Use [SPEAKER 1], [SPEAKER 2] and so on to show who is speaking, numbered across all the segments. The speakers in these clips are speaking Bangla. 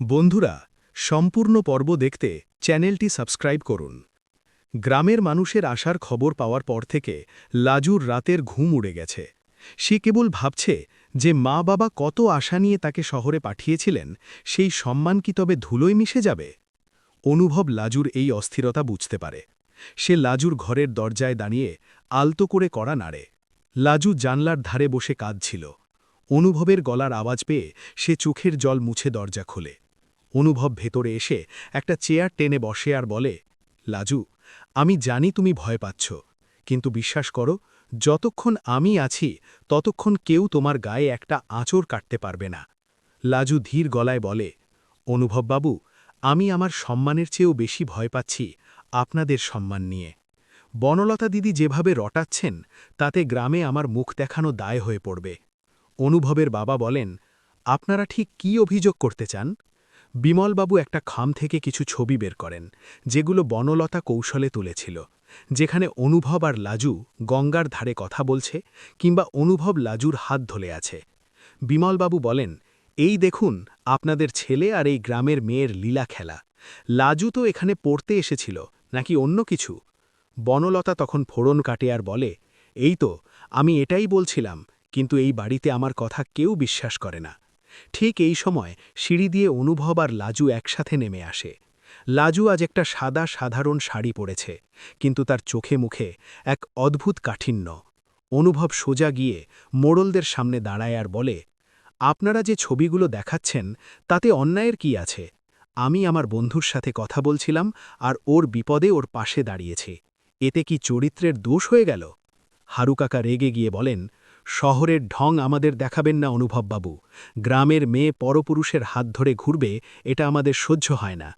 [SPEAKER 1] বন্ধুরা, সম্পূর্ণ পর্ব দেখতে চ্যানেলটি সাবস্ক্রাইব করুন। গ্রামের মানুষের আসার খবর পাওয়ার পর থেকে লাজুর রাতের ঘুম উড়ে গেছে। সে কেবল ভাবছে যে মা-বাবা কত আশা নিয়ে তাকে শহরে পাঠিয়েছিলেন, সেই সম্মান কি তবে ধুলোয় মিশে যাবে? অনুভব লাজুর এই অস্থিরতা বুঝতে পারে। সে লাজুর ঘরের দরজায় দাঁড়িয়ে আলতো করে কড়া নাড়ে। লাজু জানলার ধারে বসে কাঁদছিল। অনুভবের গলার আওয়াজ পেয়ে সে চোখের জল মুছে দরজা খোলে। অনুভব ভেতরে এসে একটা চেয়ার টেনে বসে আর বলে, লাজু, আমি জানি তুমি ভয় পাচ্ছ, কিন্তু বিশ্বাস করো, যতক্ষণ আমি আছি ততক্ষণ কেউ তোমার গায়ে একটা আঁচড় কাটতে পারবে না। লাজু ধীর গলায় বলে, অনুভববাবু, আমি আমার সম্মানের চেয়েও বেশি ভয় পাচ্ছি আপনাদের সম্মান নিয়ে। বনলতা দিদি যেভাবে রটাচ্ছেন, তাতে গ্রামে আমার মুখ দেখানো দায় হয়ে পড়বে। অনুভবের বাবা বলেন, আপনারা ঠিক কী অভিযোগ করতে চান? বিমলবাবু একটা খাম থেকে কিছু ছবি বের করেন, যেগুলো বনলতা কৌশলে তুলেছিল, যেখানে অনুভব আর লাজু গঙ্গার ধারে কথা বলছে, কিংবা অনুভব লাজুর হাত ধরে আছে। বিমলবাবু বলেন, এই দেখুন আপনাদের ছেলে আর এই গ্রামের মেয়ের লীলা খেলা। লাজু তো এখানে পড়তে এসেছিল, নাকি অন্য কিছু? বনলতা তখন ফোড়ন কাটে আর বলে, এই তো, আমি এটাই বলছিলাম, কিন্তু এই বাড়িতে আমার কথা কেউ বিশ্বাস করে না। ঠিক এই সময় সিঁড়ি দিয়ে অনুভব আর লাজু একসাথে নেমে আসে। লাজু আজ একটা সাদা সাধারণ শাড়ি পরেছে, কিন্তু তার চোখে মুখে এক অদ্ভুত কাঠিন্য। অনুভব সোজা গিয়ে মোড়লদের সামনে দাঁড়ায় আর বলে, আপনারা যে ছবিগুলো দেখাচ্ছেন তাতে অন্যায়ের কি আছে? আমি আমার বন্ধুর সাথে কথা বলছিলাম আর ওর বিপদে ওর পাশে দাঁড়িয়েছি। এতে কি চরিত্রের দোষ হয়ে গেল? হারুকাকা রেগে গিয়ে বলেন, শহরের ঢং আমাদের দেখাবেন না অনুভববাবু। গ্রামের মেয়ে পরপুরুষের হাত ধরে ঘুরবে, এটা আমাদের সহ্য হয় না।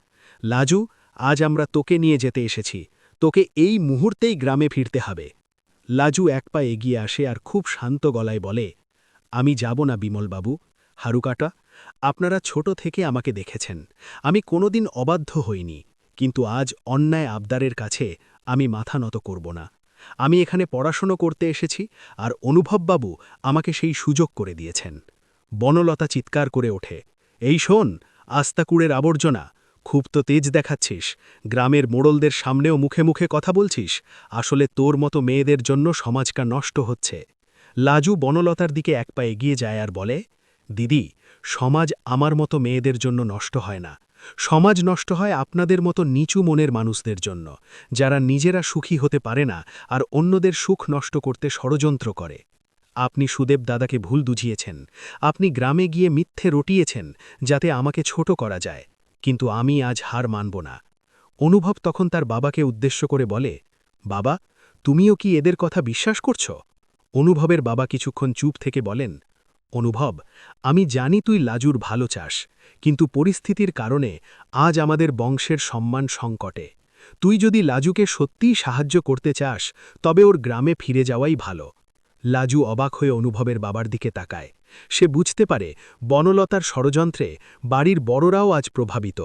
[SPEAKER 1] লাজু, আজ আমরা তোকে নিয়ে যেতে এসেছি। তোকে এই মুহূর্তেই গ্রামে ফিরতে হবে। লাজু এক পা এগিয়ে আসে আর খুব শান্ত গলায় বলে, আমি যাব না বিমলবাবু। হারুকাটা, আপনারা ছোট থেকে আমাকে দেখেছেন, আমি কোনোদিন অবাধ্য হইনি, কিন্তু আজ অন্যায় আবদারের কাছে আমি মাথা নত করব না। আমি এখানে পড়াশোনা করতে এসেছি, আর অনুভববাবু আমাকে সেই সুযোগ করে দিয়েছেন। বনলতা চিৎকার করে ওঠে, এই শোন, আস্তাকুড়ের আবর্জনা, খুব তো তেজ দেখাচ্ছিস, গ্রামের মোড়লদের সামনেও মুখে মুখে কথা বলছিস। আসলে তোর মতো মেয়েদের জন্য সমাজটা নষ্ট হচ্ছে। লাজু বনলতার দিকে এক পা এগিয়ে যায় আর বলে, দিদি, সমাজ আমার মতো মেয়েদের জন্য নষ্ট হয় না। সমাজ নষ্ট হয় আপনাদের মতো নিচু মনের মানুষদের জন্য, যারা নিজেরা সুখী হতে পারে না আর অন্যদের সুখ নষ্ট করতে ষড়যন্ত্র করে। আপনি সুদেব দাদাকে ভুল বুঝিয়েছেন, আপনি গ্রামে গিয়ে মিথ্যে রটিয়েছেন যাতে আমাকে ছোট করা যায়, কিন্তু আমি আজ হার মানব না। অনুভব তখন তার বাবাকে উদ্দেশ্য করে বলে, বাবা, তুমিও কি এদের কথা বিশ্বাস করছ? অনুভবের বাবা কিছুক্ষণ চুপ থেকে বলেন, অনুভব, আমি জানি তুই লাজুর ভালো চাস, কিন্তু পরিস্থিতির কারণে আজ আমাদের বংশের সম্মান সংকটে। তুই যদি লাজুকে সত্যিই সাহায্য করতে চাস, তবে ওর গ্রামে ফিরে যাওয়াই ভালো। লাজু অবাক হয়ে অনুভবের বাবার দিকে তাকায়। সে বুঝতে পারে বনলতার ষড়যন্ত্রে বাড়ির বড়রাও আজ প্রভাবিত।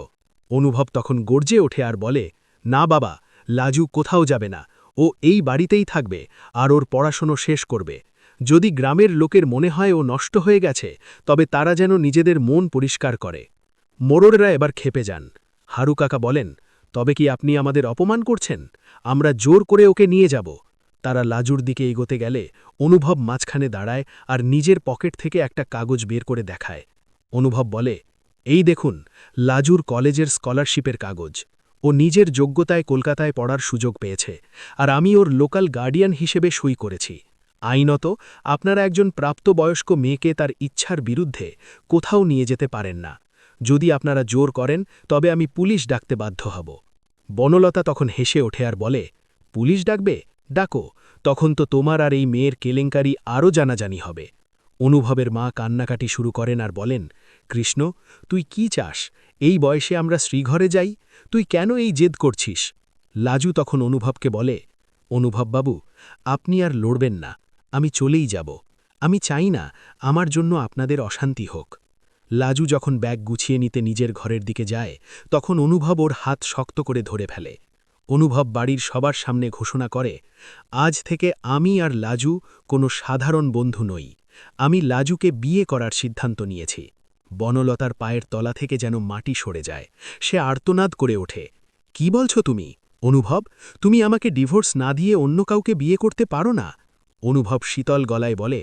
[SPEAKER 1] অনুভব তখন গর্জে ওঠে আর বলে, না বাবা, লাজু কোথাও যাবে না, ও এই বাড়িতেই থাকবে আর ওর পড়াশোনা শেষ করবে। যদি গ্রামের লোকের মনে হয় ও নষ্ট হয়ে গেছে, তবে তারা যেন নিজেদের মন পরিষ্কার করে। মোড়লরা এবার ক্ষেপে যান। হারুকাকা বলেন, তবে কি আপনি আমাদের অপমান করছেন? আমরা জোর করে ওকে নিয়ে যাব। তারা লাজুর দিকে এগোতে গেলে অনুভব মাঝখানে দাঁড়ায় আর নিজের পকেট থেকে একটা কাগজ বের করে দেখায়। অনুভব বলে, এই দেখুন, লাজুর কলেজের স্কলারশিপের কাগজ। ও নিজের যোগ্যতায় কলকাতায় পড়ার সুযোগ পেয়েছে, আর আমি ওর লোকাল গার্ডিয়ান হিসেবে সই করেছি। আইনত আপনারা একজন প্রাপ্তবয়স্ক মেয়েকে তার ইচ্ছার বিরুদ্ধে কোথাও নিয়ে যেতে পারেন না। যদি আপনারা জোর করেন, তবে আমি পুলিশ ডাকতে বাধ্য হব। বনলতা তখন হেসে ওঠে আর বলে, পুলিশ ডাকবে? ডাকো, তখন তো তোমার আর এই মেয়ের কেলেঙ্কারি আরও জানাজানি হবে। অনুভবের মা কান্নাকাটি শুরু করেন আর বলেন, কৃষ্ণ, তুই কি চাস? এই বয়সে আমরা শ্রীঘরে যাই? তুই কেন এই জেদ করছিস? লাজু তখন অনুভবকে বলে, অনুভববাবু, আপনি আর লড়বেন না, আমি চলেই যাব। আমি চাই না আমার জন্য আপনাদের অশান্তি হোক। লাজু যখন ব্যাগ গুছিয়ে নিতে নিজের ঘরের দিকে যায়, তখন অনুভব ওর হাত শক্ত করে ধরে ফেলে। অনুভব বাড়ির সবার সামনে ঘোষণা করে, আজ থেকে আমি আর লাজু কোনো সাধারণ বন্ধু নই। আমি লাজুকে বিয়ে করার সিদ্ধান্ত নিয়েছি। বনলতার পায়ের তলা থেকে যেন মাটি সরে যায়। সে আর্তনাদ করে ওঠে। কি বলছো তুমি? অনুভব, তুমি আমাকে ডিভোর্স না দিয়ে অন্য কাউকে বিয়ে করতে পারো না? অনুভব শীতল গলায় বলে,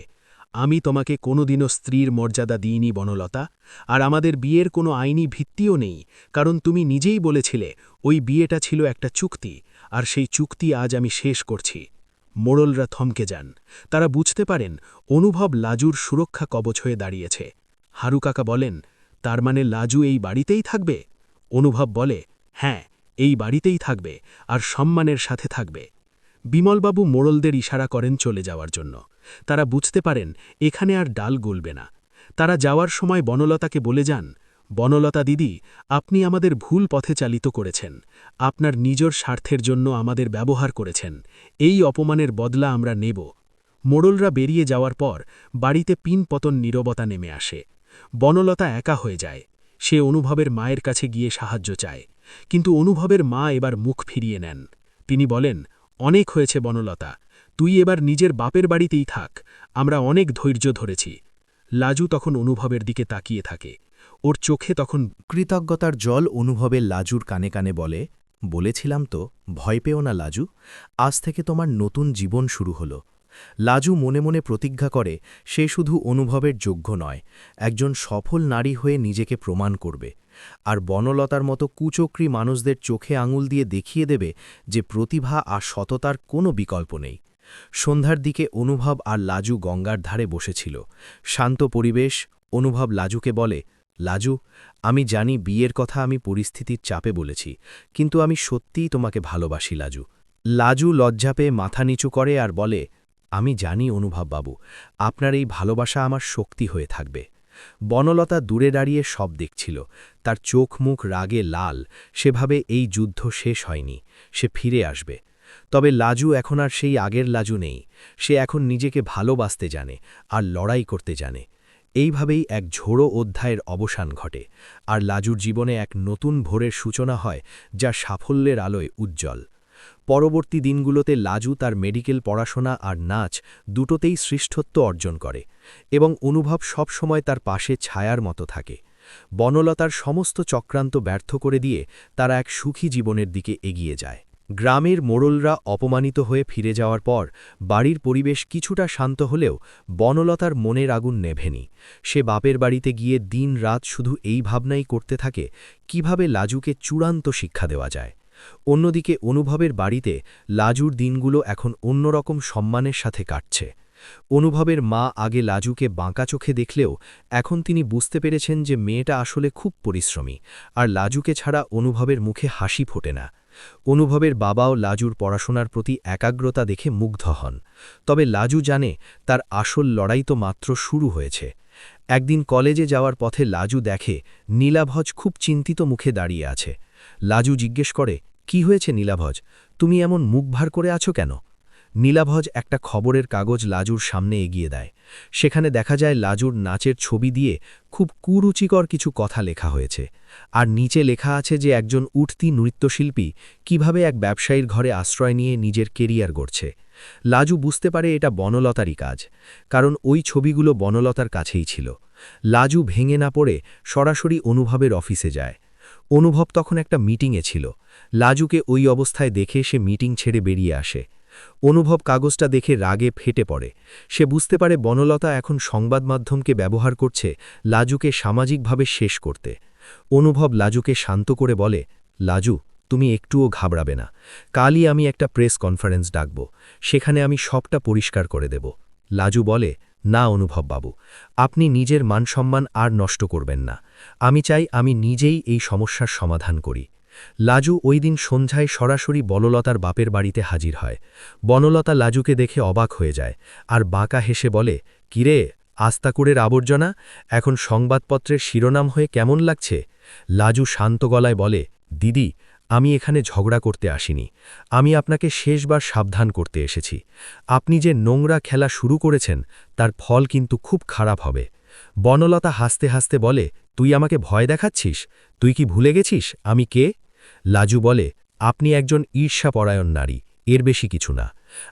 [SPEAKER 1] আমি তোমাকে কোনোদিনও স্ত্রীর মর্যাদা দিইনি বনলতা, আর আমাদের বিয়ের কোনো আইনি ভিত্তিও নেই, কারণ তুমি নিজেই বলেছিলে ওই বিয়েটা ছিল একটা চুক্তি, আর সেই চুক্তি আজ আমি শেষ করছি। মোড়লরা থমকে যান। তারা বুঝতে পারেন অনুভব লাজুর সুরক্ষা কবচ হয়ে দাঁড়িয়েছে। হারুকাকা বলেন, তার মানে লাজু এই বাড়িতেই থাকবে? অনুভব বলে, হ্যাঁ, এই বাড়িতেই থাকবে, আর সম্মানের সাথে থাকবে। বিমলবাবু মোড়লদের ইশারা করেন চলে যাওয়ার জন্য। তারা বুঝতে পারেন এখানে আর ডাল গলবে না। তারা যাওয়ার সময় বনলতাকে বলে যান, বনলতা দিদি, আপনি আমাদের ভুল পথে চালিত করেছেন, আপনার নিজের স্বার্থের জন্য আমাদের ব্যবহার করেছেন, এই অপমানের বদলা আমরা নেব। মোড়লরা বেরিয়ে যাওয়ার পর বাড়িতে পিনপতন নীরবতা নেমে আসে। বনলতা একা হয়ে যায়। সে অনুভবের মায়ের কাছে গিয়ে সাহায্য চায়, কিন্তু অনুভবের মা এবার মুখ ফিরিয়ে নেন। তিনি বলেন, অনেক হয়েছে বনলতা, তুই এবার নিজের বাপের বাড়িতেই থাক, আমরা অনেক ধৈর্য ধরেছি। লাজু তখন অনুভবের দিকে তাকিয়ে থাকে। ওর চোখে তখন
[SPEAKER 2] কৃতজ্ঞতার জল অনুভবের লাজুর কানে কানে বলে, বলেছিলাম তো, ভয় পেও না লাজু, আজ থেকে তোমার নতুন জীবন শুরু হলো। লাজু মনে মনে প্রতিজ্ঞা করে সে শুধু অনুভবের যোগ্য নয়, একজন সফল নারী হয়ে নিজেকে প্রমাণ করবে, আর বনলতার মতো কুচক্রী মানুষদের চোখে আঙুল দিয়ে দেখিয়ে দেবে যে প্রতিভা আর সততার কোনো বিকল্প নেই। সন্ধ্যার দিকে অনুভব আর লাজু গঙ্গার ধারে বসেছিল। শান্ত পরিবেশ। অনুভব লাজুকে বলে, লাজু, আমি জানি বিয়ের কথা আমি পরিস্থিতির চাপে বলেছি, কিন্তু আমি সত্যিই তোমাকে ভালোবাসি লাজু। লাজু লজ্জা পেয়ে মাথা নিচু করে আর বলে, আমি জানি অনুভব বাবু, আপনার এই ভালোবাসা আমার শক্তি হয়ে থাকবে। বনলতা দূরে দাঁড়িয়ে সব দেখছিল। তার চোখ মুখ রাগে লাল। সেভাবে এই যুদ্ধ শেষ হয়নি, সে ফিরে আসবে। তবে লাজু এখন আর সেই আগের লাজু নেই। সে এখন নিজেকে ভালোবাসতে জানে আর লড়াই করতে জানে। এইভাবেই এক ঝোড়ো অধ্যায়ের অবসান ঘটে, আর লাজুর জীবনে এক নতুন ভোরের সূচনা হয়, যা সাফল্যের আলোয় উজ্জ্বল। পরবর্তী দিনগুলোতে লাজু তার মেডিকেল পড়াশোনা আর নাচ দুটোতেই শ্রেষ্ঠত্ব অর্জন করে, এবং অনুভব সব সময় তার পাশে ছায়ার মতো থাকে। বনলতার সমস্ত চক্রান্ত ব্যর্থ করে দিয়ে তারা এক সুখী জীবনের দিকে এগিয়ে যায়। গ্রামের মোড়লরা অপমানিত হয়ে ফিরে যাওয়ার পর বাড়ির পরিবেশ কিছুটা শান্ত হলেও বনলতার মনের আগুন নেভেনি। সে বাপের বাড়িতে গিয়ে দিন রাত শুধু এই ভাবনাই করতে থাকে কিভাবে লাজুকে চূড়ান্ত শিক্ষা দেওয়া যায়। অন্যদিকে অনুভবের বাড়িতে লাজুর দিনগুলো এখন অন্যরকম সম্মানের সাথে কাটছে। অনুভবের মা আগে লাজুকে বাঁকা চোখে দেখলেও এখন তিনি বুঝতে পেরেছেন যে মেয়েটা আসলে খুব পরিশ্রমী, আর লাজুকে ছাড়া অনুভবের মুখে হাসি ফোটে না। অনুভবের বাবাও লাজুর পড়াশোনার প্রতি একাগ্রতা দেখে মুগ্ধ হন। তবে লাজু জানে তার আসল লড়াই তো মাত্র শুরু হয়েছে। একদিন কলেজে যাওয়ার পথে লাজু দেখে নীলাভজ খুব চিন্তিত মুখে দাঁড়িয়ে আছে। লাজু জিজ্ঞেস করে, কি হয়েছে নীলাভজ, তুমি এমন মুখ ভার করে আছো কেন? নীলাভজ একটা খবরের কাগজ লাজুর সামনে এগিয়ে দেয়। সেখানে দেখা যায় লাজুর নাচের ছবি দিয়ে খুব কুরুচিকর কিছু কথা লেখা হয়েছে, আর নিচে লেখা আছে যে একজন উঠতি নৃত্যশিল্পী কিভাবে এক ব্যবসায়ীর ঘরে আশ্রয় নিয়ে নিজের কেরিয়ার গড়ছে। লাজু বুঝতে পারে এটা বনলতারই কাজ, কারণ ওই ছবিগুলো বনলতার কাছেই ছিল। লাজু ভেঙে না পড়ে সরাসরি অনুভবের অফিসে যায়। অনুভব তখন একটা মিটিংয়ে ছিল। লাজুকে ওই অবস্থায় দেখে সে মিটিং ছেড়ে বেরিয়ে আসে। অনুভব কাগজটা দেখে রাগে ফেটে পড়ে। সে বুঝতে পারে বনলতা এখন সংবাদ মাধ্যমকে ব্যবহার করছে লাজুকে সামাজিকভাবে শেষ করতে। অনুভব লাজুকে শান্ত করে বলে, লাজু, তুমি একটুও ঘাবড়াবে না, কালই আমি একটা প্রেস কনফারেন্স ডাকব, সেখানে আমি সবটা পরিষ্কার করে দেব। লাজু বলে, না অনুভব বাবু, আপনি নিজের মানসম্মান আর নষ্ট করবেন না, আমি চাই আমি নিজেই এই সমস্যার সমাধান করি। লাজু ওই দিন সন্ধ্যায় সরাসরি বনলতার বাপের বাড়িতে হাজির হয়। বনলতা লাজুকে দেখে অবাক হয়ে যায়, আর বাঁকা হেসে বলে, কিরে, আস্তাকুড়ের আবর্জনা এখন সংবাদপত্রের শিরোনাম হয়ে কেমন লাগছে? লাজু শান্ত গলায় বলে, দিদি, আমি এখানে ঝগড়া করতে আসিনি, আমি আপনাকে শেষবার সাবধান করতে এসেছি। আপনি যে নোংরা খেলা শুরু করেছেন তার ফল কিন্তু খুব খারাপ হবে। বনলতা হাসতে হাসতে বলে, তুই আমাকে ভয় দেখাচ্ছিস? তুই কি ভুলে গেছিস আমি কে? লাজু বলে, আপনি একজন ঈর্ষাপরায়ণ নারী, এর বেশি কিছু না।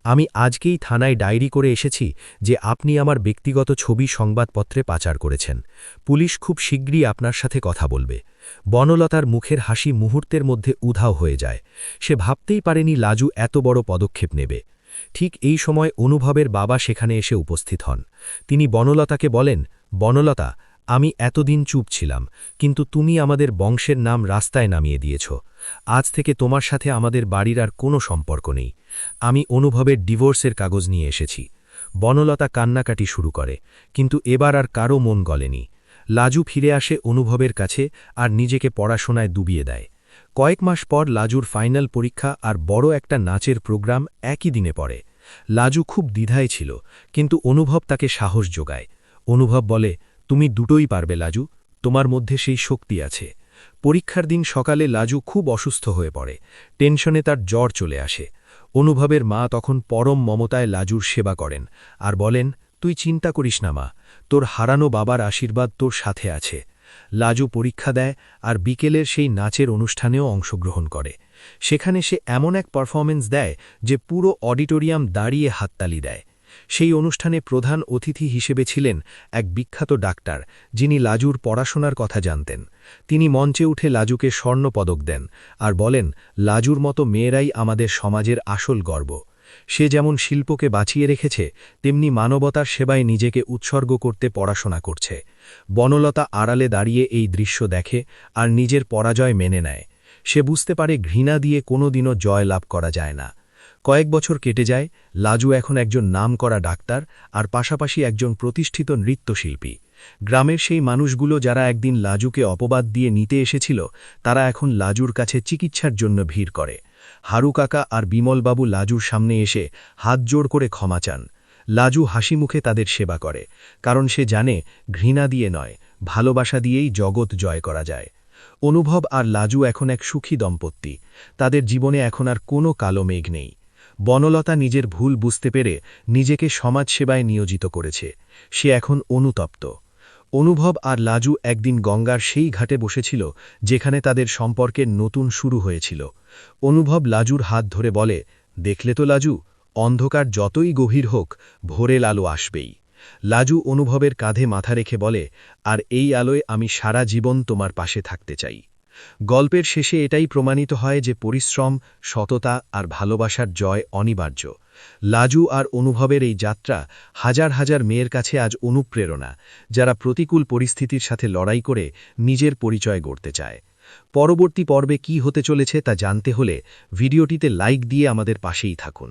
[SPEAKER 2] আমি আজকেই থানায় ডায়েরি করে এসেছি যে আপনি আমার ব্যক্তিগত ছবি সংবাদপত্রে পাচার করেছেন। পুলিশ খুব শীঘ্রই আপনার সাথে কথা বলবে। বনলতার মুখের হাসি মুহূর্তের মধ্যে উধাও হয়ে যায়। সে ভাবতেই পারেনি লাজু এত বড় পদক্ষেপ নেবে। ঠিক এই সময় অনুভবের বাবা সেখানে এসে উপস্থিত হন। তিনি বনলতাকে বলেন, বনলতা, আমি এতদিন চুপ ছিলাম, কিন্তু তুমি আমাদের বংশের নাম রাস্তায় নামিয়ে দিয়েছ। আজ থেকে তোমার সাথে আমাদের বাড়ির আর কোনো সম্পর্ক নেই। আমি অনুভবের ডিভোর্সের কাগজ নিয়ে এসেছি। বনলতা কান্নাকাটি শুরু করে, কিন্তু এবার আর কারও মন গলেনি। লাজু ফিরে আসে অনুভবের কাছে আর নিজেকে পড়াশোনায় ডুবিয়ে দেয়। কয়েক মাস পর লাজুর ফাইনাল পরীক্ষা আর বড় একটা নাচের প্রোগ্রাম একই দিনে পড়ে। লাজু খুব দ্বিধায় ছিল, কিন্তু অনুভব তাকে সাহস যোগায়। অনুভব বলে, তুমি দুটোই পারবে লাজু, তোমার মধ্যে সেই শক্তি আছে। পরীক্ষার দিন সকালে লাজু খুব অসুস্থ হয়ে পড়ে। টেনশনে তার জ্বর চলে আসে। অনুভবের মা তখন পরম মমতায় লাজুর সেবা করেন আর বলেন, তুই চিন্তা করিস না মা, তোর হারানো বাবার আশীর্বাদ তোর সাথে আছে। লাজু পরীক্ষা দেয় আর বিকেলের সেই নাচের অনুষ্ঠানেও অংশগ্রহণ করে। সেখানে সে এমন এক পারফরমেন্স দেয় যে পুরো অডিটোরিয়াম দাঁড়িয়ে হাততালি দেয়। সেই অনুষ্ঠানে প্রধান অতিথি হিসেবে ছিলেন এক বিখ্যাত ডাক্তার, যিনি লাজুর পড়াশোনার কথা জানতেন। তিনি মঞ্চে উঠে লাজুকে স্বর্ণপদক দেন আর বলেন, লাজুর মতো মেয়েরাই আমাদের সমাজের আসল গর্ব। সে যেমন শিল্পকে বাঁচিয়ে রেখেছে, তেমনি মানবতার সেবায় নিজেকে উৎসর্গ করতে পড়াশোনা করছে। বনলতা আড়ালে দাঁড়িয়ে এই দৃশ্য দেখে আর নিজের পরাজয় মেনে নেয়। সে বুঝতে পারে ঘৃণা দিয়ে কোনোদিনও জয় লাভ করা যায় না। কয়েক বছর কেটে যায়। লাজু এখন একজন নামকরা ডাক্তার আর পাশাপাশি একজন প্রতিষ্ঠিত নৃত্যশিল্পী। গ্রামের সেই মানুষগুলো যারা একদিন লাজুকে অপবাদ দিয়ে নিতে এসেছিল, তারা এখন লাজুর কাছে চিকিৎসার জন্য ভিড় করে। হারু কাকা আর বিমলবাবু লাজুর সামনে এসে হাত জোড় করে ক্ষমা চান। লাজু হাসি মুখে তাদের সেবা করে, কারণ সে জানে ঘৃণা দিয়ে নয়, ভালোবাসা দিয়েই জগৎ জয় করা যায়। অনুভব আর লাজু এখন এক সুখী দম্পতি। তাদের জীবনে এখন আর কোনো কালো মেঘ নেই। বনলতা নিজের ভুল বুঝতে পেরে নিজেকে সমাজসেবায় নিয়োজিত করেছে। সে এখন অনুতপ্ত। অনুভব আর লাজু একদিন গঙ্গার সেই ঘাটে বসেছিল যেখানে তাদের সম্পর্কের নতুন শুরু হয়েছিল। অনুভব লাজুর হাত ধরে বলে, দেখলে তো লাজু, অন্ধকার যতই গভীর হোক, ভোরের আলো আসবেই। লাজু অনুভবের কাঁধে মাথা রেখে বলে, আর এই আলোয় আমি সারা জীবন তোমার পাশে থাকতে চাই। গল্পের শেষে এটাই প্রমাণিত হয় যে পরিশ্রম, সততা আর ভালোবাসার জয় অনিবার্য। লাজু আর অনুভবের এই যাত্রা হাজার হাজার মেয়ের কাছে আজ অনুপ্রেরণা, যারা প্রতিকূল পরিস্থিতির সাথে লড়াই করে নিজের পরিচয় গড়তে চায়। পরবর্তী পর্বে কী হতে চলেছে তা জানতে হলে ভিডিওটিতে লাইক দিয়ে আমাদের পাশেই থাকুন।